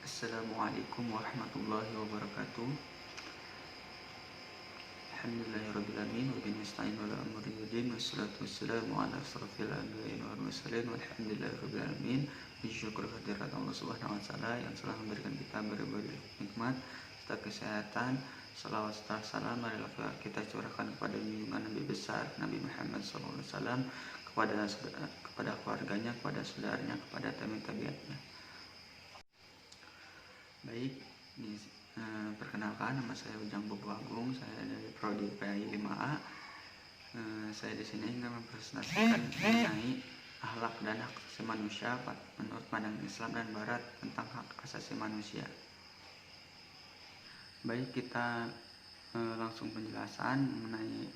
Assalamualaikum warahmatullahi wabarakatuh. Alhamdulillahirrabbilalamin. Wa bihi nasta'in wa la amri yudin. Wassalatu wassalamu ala asrafil anbiya'i wal mursalin. Walhamdulillahirrabbilalamin. Bersyukur kehadirat Allah subhanahu wa ta'ala yang telah memberikan kita berbagai nikmat serta kesehatan. Salawat serta salam marilah kita curahkan kepada junjungan Nabi besar Nabi Muhammad SAW, kepada keluarganya, kepada saudaranya, kepada tabi'atnya. Baik, perkenalkan, nama saya Ujang Bobo Agung, saya dari Prodi PAI 5A. Saya di sini ingin mempresentasikan mengenai akhlak dan hak asasi manusia menurut pandangan Islam dan Barat tentang hak asasi manusia. Baik, kita langsung penjelasan mengenai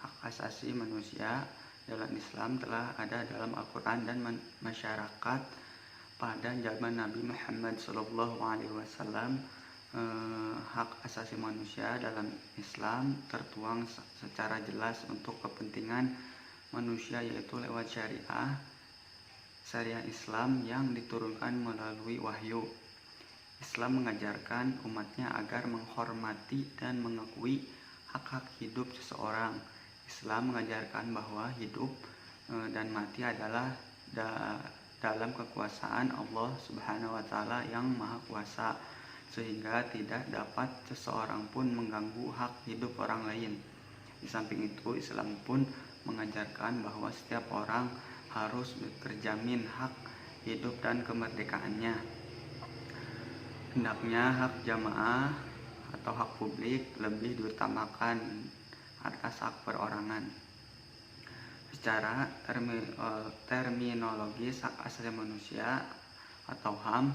hak asasi manusia dalam Islam telah ada dalam Al-Quran dan masyarakat pada zaman Nabi Muhammad SAW. Hak asasi manusia dalam Islam tertuang secara jelas untuk kepentingan manusia, yaitu lewat syariah Islam yang diturunkan melalui wahyu. Islam mengajarkan umatnya agar menghormati dan mengakui hak-hak hidup seseorang. Islam mengajarkan bahwa hidup dan mati adalah dalam kekuasaan Allah Subhanahu wa Ta'ala yang Maha Kuasa, sehingga tidak dapat seseorang pun mengganggu hak hidup orang lain. Di samping itu, Islam pun mengajarkan bahwa setiap orang harus terjamin hak hidup dan kemerdekaannya. Hendaknya hak jamaah atau hak publik lebih diutamakan atas hak perorangan. Secara terminologis, hak asasi manusia atau HAM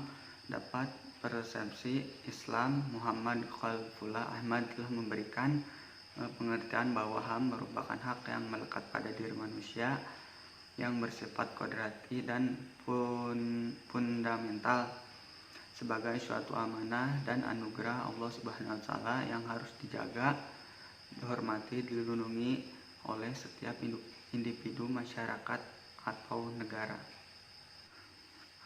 dapat persepsi Islam. Muhammad Khalifullah Ahmad telah memberikan pengertian bahwa HAM merupakan hak yang melekat pada diri manusia yang bersifat kodrati dan fundamental sebagai suatu amanah dan anugerah Allah Subhanahu wa Ta'ala yang harus dijaga, dihormati, dilindungi oleh setiap individu, masyarakat, atau negara.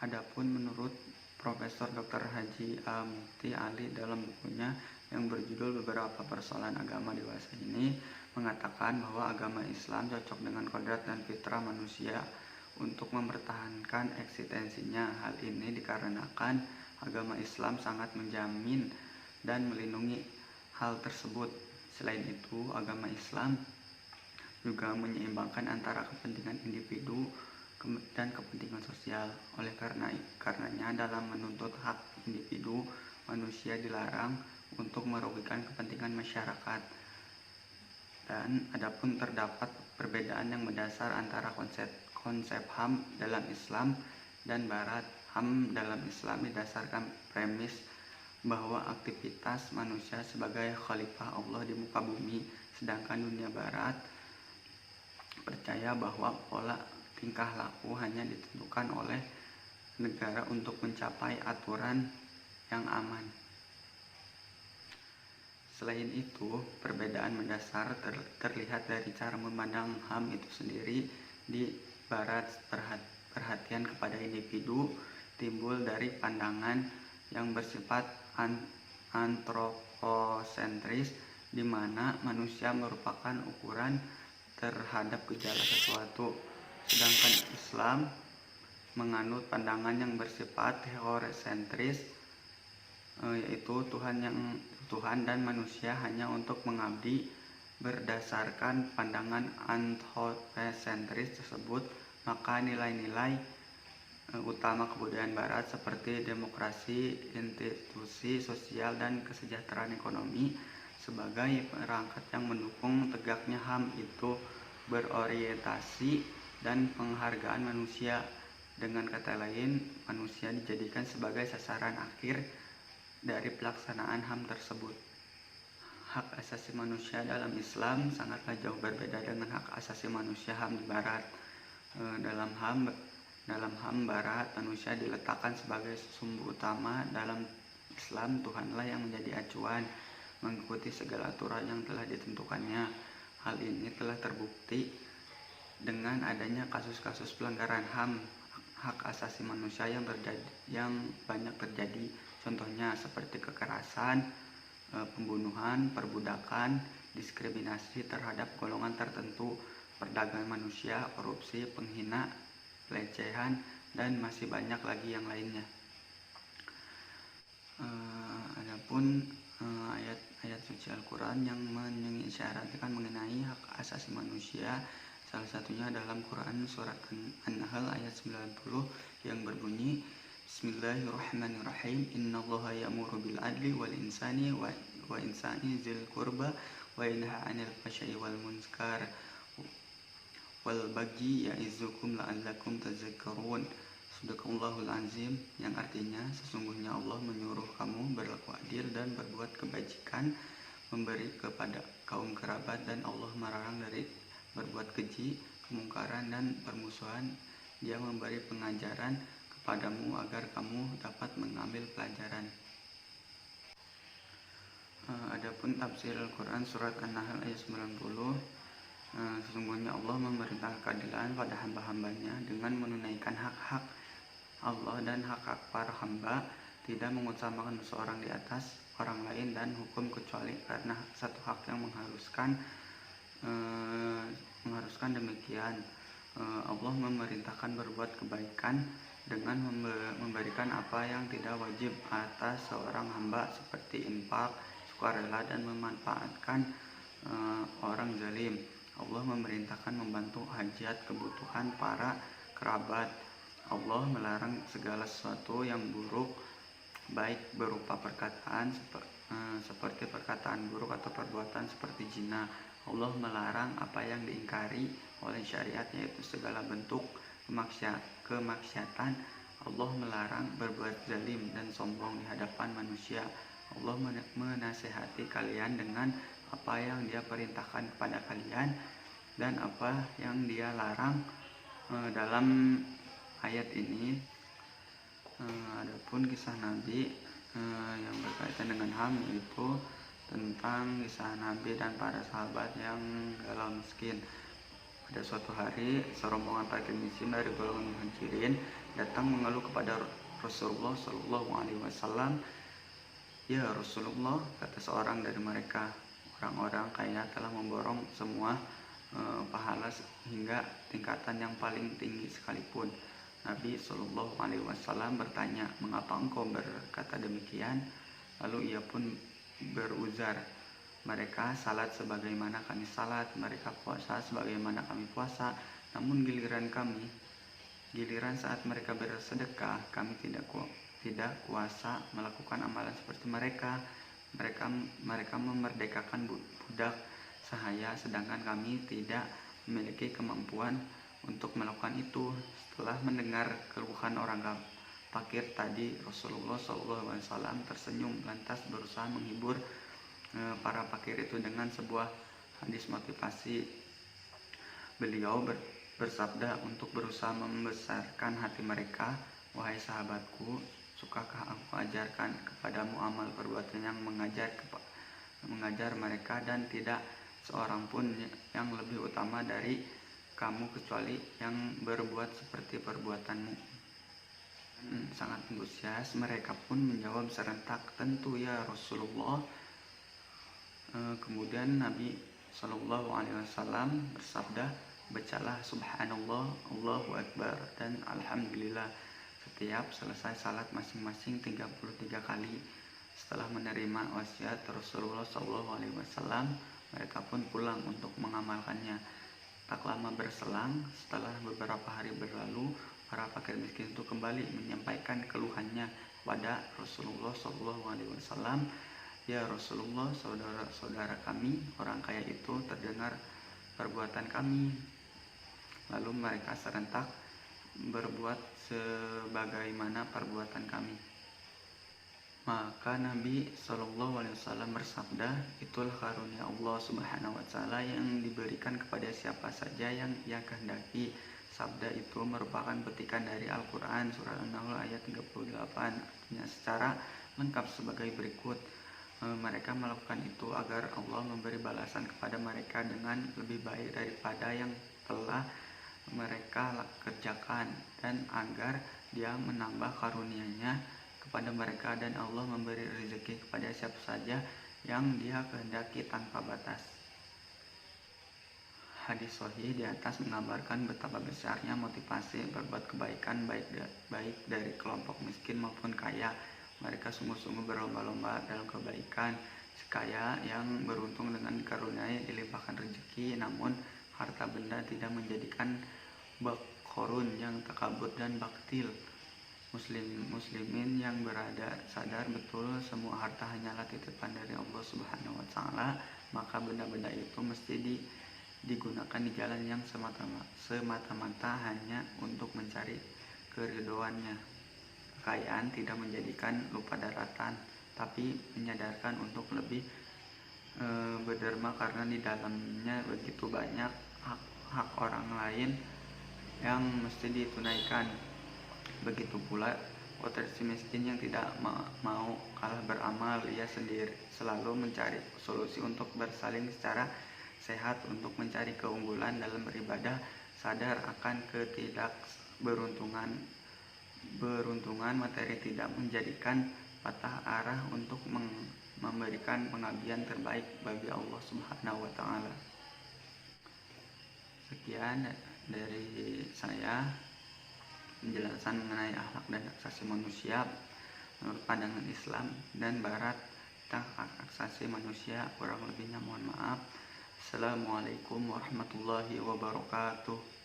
Adapun menurut Profesor Dr. Haji Mufti Ali dalam bukunya yang berjudul Beberapa Persoalan Agama Dewasa ini mengatakan bahwa agama Islam cocok dengan kodrat dan fitrah manusia untuk mempertahankan eksistensinya. Hal ini dikarenakan agama Islam sangat menjamin dan melindungi hal tersebut. Selain itu, agama Islam juga menyeimbangkan antara kepentingan individu dan kepentingan sosial. Oleh karenanya dalam menuntut hak individu, manusia dilarang untuk merugikan kepentingan masyarakat. Dan adapun terdapat perbedaan yang mendasar antara konsep HAM dalam Islam dan Barat. HAM dalam Islam didasarkan premis bahwa aktivitas manusia sebagai khalifah Allah di muka bumi, sedangkan dunia Barat percaya bahwa pola tingkah laku hanya ditentukan oleh negara untuk mencapai aturan yang aman. Selain itu, perbedaan mendasar terlihat dari cara memandang HAM itu sendiri. Di Barat, perhatian kepada individu timbul dari pandangan yang bersifat antroposentris, di mana manusia merupakan ukuran terhadap gejala sesuatu. Sedangkan Islam menganut pandangan yang bersifat teosentris, yaitu Tuhan dan manusia hanya untuk mengabdi. Berdasarkan pandangan antroposentris tersebut, maka nilai-nilai utama kebudayaan Barat seperti demokrasi, institusi sosial, dan kesejahteraan ekonomi sebagai perangkat yang mendukung tegaknya HAM itu berorientasi dan penghargaan manusia. Dengan kata lain, manusia dijadikan sebagai sasaran akhir dari pelaksanaan HAM tersebut. Hak asasi manusia dalam Islam sangatlah jauh berbeda dengan hak asasi manusia HAM di Barat. Dalam HAM Barat, manusia diletakkan sebagai sumber utama. Dalam Islam, Tuhanlah yang menjadi acuan, mengikuti segala aturan yang telah ditentukannya. Hal ini telah terbukti dengan adanya kasus-kasus pelanggaran HAM hak asasi manusia yang banyak terjadi, contohnya seperti kekerasan, pembunuhan, perbudakan, diskriminasi terhadap golongan tertentu, perdagangan manusia, korupsi, penghina, pelecehan, dan masih banyak lagi yang lainnya. Adapun ayat-ayat suci Al-Quran yang mengisyaratkan mengenai hak asasi manusia, salah satunya dalam Quran surat An-Nahl ayat 90 yang berbunyi, Bismillahirrahmanirrahim, Innallaha ya'muru bil adli wal insani wa insani dzil qurba wa yanha 'anil fahsya'i wal munkar wal bagyi ya'izukum la'allakum tadhakkarun. Sadaqallahul azim, yang artinya sesungguhnya Allah menyuruh kamu berlaku adil dan berbuat kebajikan, memberi kepada kaum kerabat, dan Allah melarang dari berbuat keji, kemungkaran, dan permusuhan. Dia memberi pengajaran kepadamu agar kamu dapat mengambil pelajaran. Adapun tafsir Al-Quran surat An-Nahl ayat 90, sesungguhnya Allah memerintahkan keadilan pada hamba-hambanya dengan menunaikan hak-hak Allah dan hak-hak para hamba, tidak mengutamakan seorang di atas orang lain dan hukum kecuali karena satu hak yang mengharuskan demikian. Allah memerintahkan berbuat kebaikan dengan memberikan apa yang tidak wajib atas seorang hamba seperti infak, sukarela, dan memanfaatkan orang zalim. Allah memerintahkan membantu hajat kebutuhan para kerabat. Allah melarang segala sesuatu yang buruk, baik berupa perkataan seperti perkataan buruk atau perbuatan seperti zina. Allah melarang apa yang diingkari oleh syariat, yaitu segala bentuk kemaksiatan. Allah melarang berbuat zalim dan sombong di hadapan manusia. Allah menasihati kalian dengan apa yang Dia perintahkan kepada kalian dan apa yang Dia larang dalam ayat ini. Adapun kisah Nabi yang berkaitan dengan HAM, yaitu tentang kisah Nabi dan para sahabat yang galau miskin. Pada suatu hari, serombongan fakir miskin dari golongan muhajirin datang mengeluh kepada Rasulullah SAW. Ya Rasulullah, kata seorang dari mereka, orang-orang kaya telah memborong semua pahala hingga tingkatan yang paling tinggi sekalipun. Nabi SAW bertanya, mengapa engkau berkata demikian? Lalu ia pun beruzar, mereka salat sebagaimana kami salat, mereka puasa sebagaimana kami puasa, namun giliran saat mereka bersedekah, kami tidak kuasa melakukan amalan seperti mereka. Mereka memerdekakan budak sahaya, sedangkan kami tidak memiliki kemampuan untuk melakukan itu. Setelah mendengar keluhan orang fakir tadi, Rasulullah SAW tersenyum lantas berusaha menghibur para fakir itu dengan sebuah hadis motivasi. Beliau bersabda untuk berusaha membesarkan hati mereka. Wahai sahabatku, sukakah aku ajarkan kepadamu amal perbuatan yang mengajar mereka, dan tidak seorang pun yang lebih utama dari kamu kecuali yang berbuat seperti perbuatanmu. Sangat antusias, mereka pun menjawab serentak, tentu ya Rasulullah. Kemudian Nabi SAW bersabda, bacalah Subhanallah, Allahu Akbar, dan Alhamdulillah setiap selesai salat masing-masing 33 kali. Setelah menerima wasiat Rasulullah SAW, mereka pun pulang untuk mengamalkannya. Tak lama berselang, setelah beberapa hari berlalu, para fakir miskin itu kembali menyampaikan keluhannya kepada Rasulullah SAW. Ya Rasulullah, saudara-saudara kami, orang kaya itu terdengar perbuatan kami. Lalu mereka serentak berbuat sebagaimana perbuatan kami. Maka Nabi SAW bersabda, itulah karunia Allah Subhanahu wa Ta'ala yang diberikan kepada siapa saja yang Ia kehendaki. Sabda itu merupakan petikan dari Al-Quran surah An-Nahl ayat 38. Artinya secara lengkap sebagai berikut. Mereka melakukan itu agar Allah memberi balasan kepada mereka dengan lebih baik daripada yang telah mereka kerjakan, dan agar Dia menambah karunia-Nya kepada mereka, dan Allah memberi rezeki kepada siapa saja yang Dia kehendaki tanpa batas. Hadis sahih di atas mengabarkan betapa besarnya motivasi berbuat kebaikan baik dari kelompok miskin maupun kaya. Mereka sungguh-sungguh berlomba-lomba dalam kebaikan. Sekaya yang beruntung dengan dikaruniai dilimpahkan rezeki, namun harta benda tidak menjadikan korun yang takabur dan baktil. Muslimin yang berada sadar betul semua harta hanyalah titipan dari Allah Subhanahu wa taala, maka benda-benda itu mesti digunakan di jalan yang semata-mata hanya untuk mencari keridhoannya. Kekayaan tidak menjadikan lupa daratan, tapi menyadarkan untuk lebih berderma, karena di dalamnya begitu banyak hak orang lain yang mesti ditunaikan. Begitu pula potensi miskin yang tidak mau kalah beramal. Ia sendiri selalu mencari solusi untuk bersaling secara sehat untuk mencari keunggulan dalam beribadah, sadar akan beruntungan materi tidak menjadikan patah arah untuk memberikan pengabdian terbaik bagi Allah Subhanahu wa taala. Sekian dari saya penjelasan mengenai akhlak dan hak asasi manusia menurut pandangan Islam dan Barat tentang hak asasi manusia. Kurang lebihnya mohon maaf. Assalamualaikum warahmatullahi wabarakatuh.